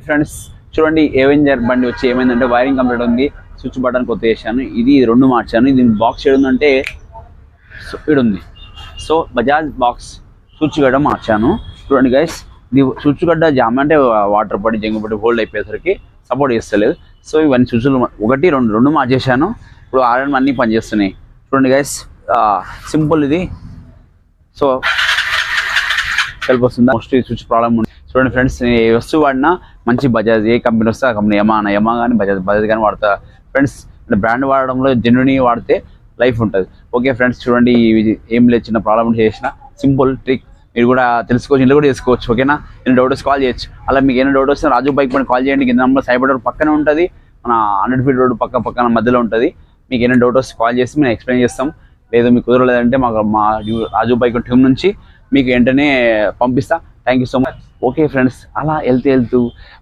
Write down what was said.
Friends చూడండి, Avenger బండి వచ్చి ఏమైందంటే వైరింగ్ కంప్లీట్ ఉంది, స్విచ్ బటన్ కొత్త చేశాను, ఇది రెండు మార్చాను. ఇది బాక్స్ ఏడుందంటే ఉంది. సో బజాజ్ బాక్స్ స్విచ్ గడ్డ మార్చాను. చూడండి గైస్, ఇది స్విచ్ గడ్డ జామ్ అంటే వాటర్ పడి జంగు పడి హోల్డ్ అయిపోయేసరికి సపోర్ట్ చేస్తలేదు. సో ఇవన్నీ స్విచ్లు ఒకటి రెండు మార్చేశాను. ఇప్పుడు ఆర్ఎన్ అన్నీ పనిచేస్తున్నాయి. చూడండి గైస్, సింపుల్ ఇది. సో హెల్ప్ వస్తుందా? మోస్ట్లీ స్విచ్ ప్రాబ్లమ్ ఉంది. చూడండి ఫ్రెండ్స్, ఏ వస్తువు వాడినా మంచి బజాజ్, ఏ కంపెనీ వస్తే ఆ కంపెనీ, యమా కానీ బజాజ్ కానీ వాడతా ఫ్రెండ్స్. బ్రాండ్ వాడడంలో జెన్యున్ వాడితే లైఫ్ ఉంటుంది. ఓకే ఫ్రెండ్స్, చూడండి ఏం లేదు, చిన్న ప్రాబ్లమ్ చేసిన సింపుల్ ట్రిక్ మీరు కూడా తెలుసుకోవచ్చు, ఇంట్లో కూడా చేసుకోవచ్చు. ఓకేనా? నేను డౌట్ వస్తే కాల్ చేయొచ్చు. అలా మీకు ఏమైనా డౌట్ వస్తే రాజు బైక్ పైన కాల్ చేయండి. కింద నెంబర్ సైబర్ రోడ్ పక్కనే ఉంటుంది, మన 100 ఫీట్ రోడ్ పక్కన మధ్యలో ఉంటుంది. మీకు ఏమైనా డౌట్ వస్తే కాల్ చేసి మేము ఎక్స్ప్లెయిన్ చేస్తాం. లేదు మీకు కుదరలేదంటే మా రాజు బైక్ టీం నుంచి మీకు వెంటనే పంపిస్తా. Thank you so much. Okay friends, అలా వెళ్తూ